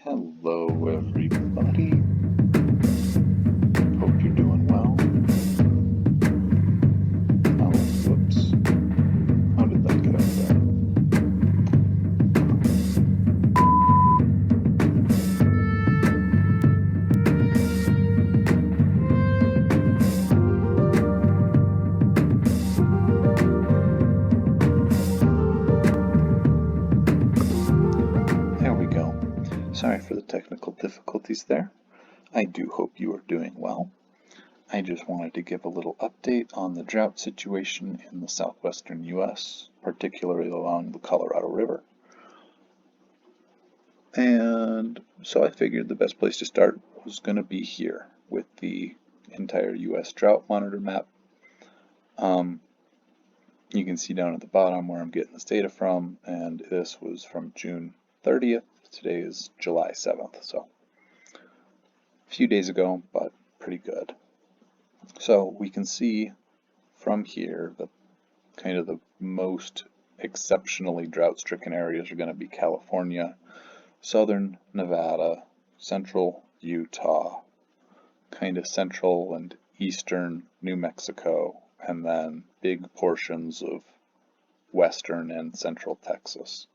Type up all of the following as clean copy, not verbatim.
Hello, everybody. Hope you're doing well. Oh, whoops. How did that get up there? There we go. Sorry for the technical difficulties there. I do hope you are doing well. I just wanted to give a little update on the drought situation in the southwestern U.S., particularly along the Colorado River. And so I figured the best place to start was going to be here with the entire U.S. drought monitor map. You can see down at the bottom where I'm getting this data from, and this was from June 30th. Today is July 7th, so a few days ago, but pretty good. So we can see from here that kind of the most exceptionally drought-stricken areas are going to be California, southern Nevada, central Utah, kind of central and eastern New Mexico, and then big portions of western and central Texas.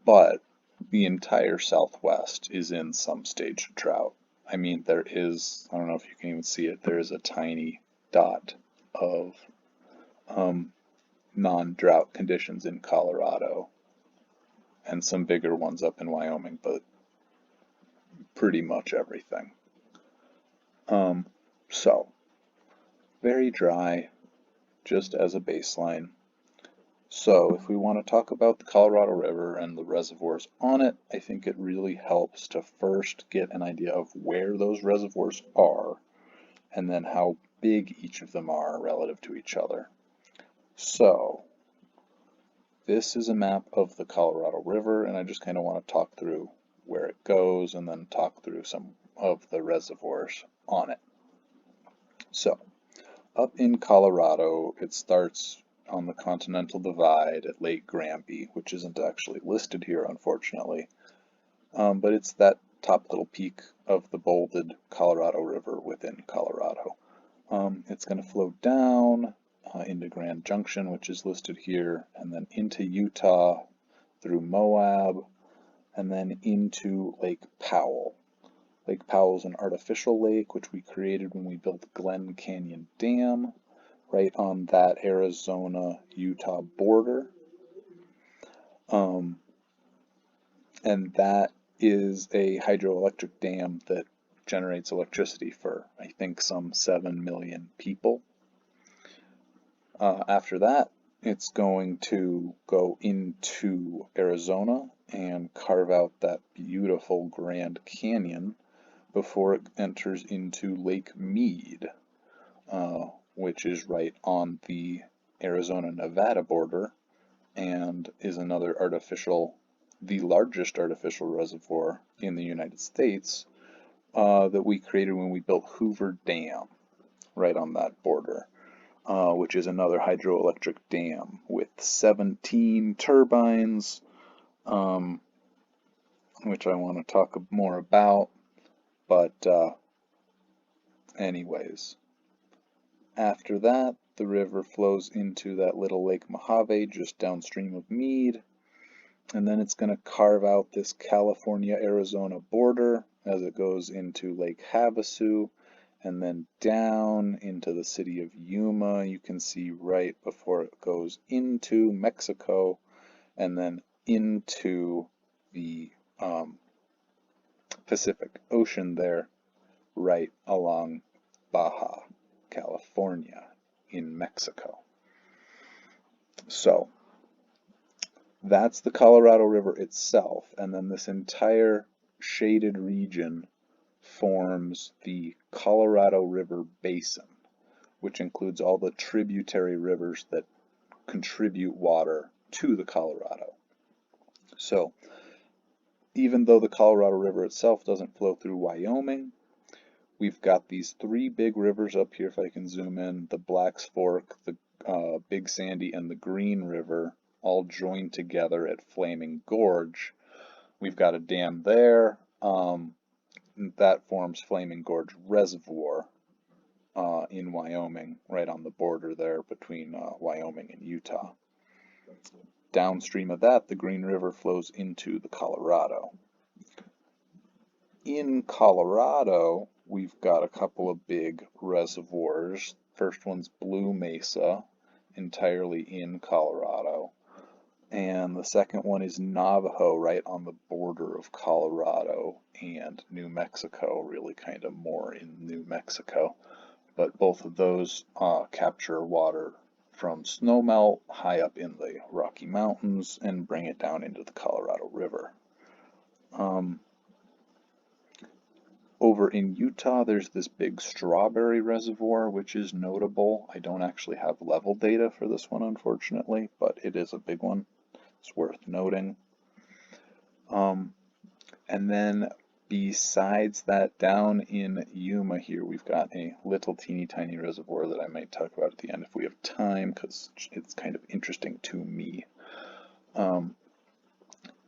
But the entire Southwest is in some stage of drought. I mean, there is, I don't know if you can even see it, there is a tiny dot of non-drought conditions in Colorado and some bigger ones up in Wyoming, but pretty much everything. So, very dry, just as a baseline. So if we want to talk about the Colorado River and the reservoirs on it, I think it really helps to first get an idea of where those reservoirs are and then how big each of them are relative to each other. So this is a map of the Colorado River, and I just kind of want to talk through where it goes and then talk through some of the reservoirs on it. So up in Colorado, it starts on the Continental Divide at Lake Granby, which isn't actually listed here, unfortunately. But it's that top little peak of the bolded Colorado River within Colorado. It's going to flow down into Grand Junction, which is listed here, and then into Utah through Moab, and then into Lake Powell. Lake Powell is an artificial lake, which we created when we built Glen Canyon Dam, right on that Arizona-Utah border. And that is a hydroelectric dam that generates electricity for, I think, some 7 million people. After that, it's going to go into Arizona and carve out that beautiful Grand Canyon before it enters into Lake Mead, which is right on the Arizona-Nevada border and is another the largest artificial reservoir in the United States that we created when we built Hoover Dam right on that border, which is another hydroelectric dam with 17 turbines, which I want to talk more about, but anyways. After that, the river flows into that little Lake Mojave just downstream of Mead, and then it's going to carve out this California-Arizona border as it goes into Lake Havasu, and then down into the city of Yuma, you can see right before it goes into Mexico, and then into the Pacific Ocean there, right along Baja California in Mexico. So that's the Colorado River itself, and then this entire shaded region forms the Colorado River Basin, which includes all the tributary rivers that contribute water to the Colorado. So even though the Colorado River itself doesn't flow through Wyoming, we've got these three big rivers up here, if I can zoom in, the Black's Fork, the Big Sandy, and the Green River, all joined together at Flaming Gorge, We've got a dam there. That forms Flaming Gorge Reservoir in Wyoming, right on the border there between Wyoming and Utah. Downstream of that, the Green River flows into the Colorado. In Colorado, we've got a couple of big reservoirs. First one's Blue Mesa, entirely in Colorado. And the second one is Navajo, right on the border of Colorado and New Mexico, really kind of more in New Mexico. But both of those capture water from snowmelt high up in the Rocky Mountains and bring it down into the Colorado River. Over in Utah, there's this big Strawberry Reservoir, which is notable. I don't actually have level data for this one, unfortunately, but it is a big one. It's worth noting. And then besides that, down in Yuma here, we've got a little teeny tiny reservoir that I might talk about at the end if we have time, because it's kind of interesting to me.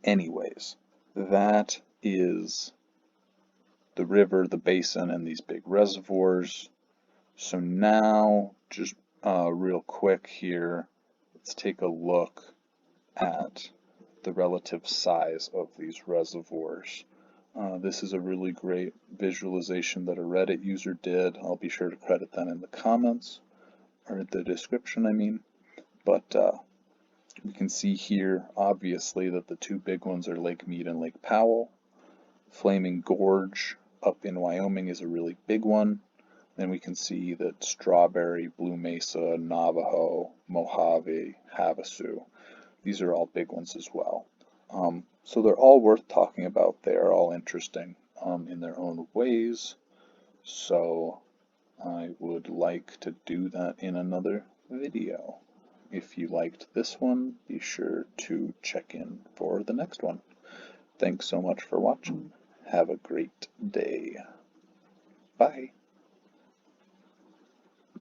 Anyways, that is the river, the basin, and these big reservoirs. So now, just real quick here, let's take a look at the relative size of these reservoirs. This is a really great visualization that a Reddit user did. I'll be sure to credit that in the comments, or the description, I mean. But we can see here, obviously, that the two big ones are Lake Mead and Lake Powell. Flaming Gorge up in Wyoming is a really big one. Then we can see that Strawberry, Blue Mesa, Navajo, Mojave, Havasu, these are all big ones as well. So they're all worth talking about. They are all interesting in their own ways. So I would like to do that in another video. If you liked this one, be sure to check in for the next one. Thanks so much for watching. Have a great day. Bye.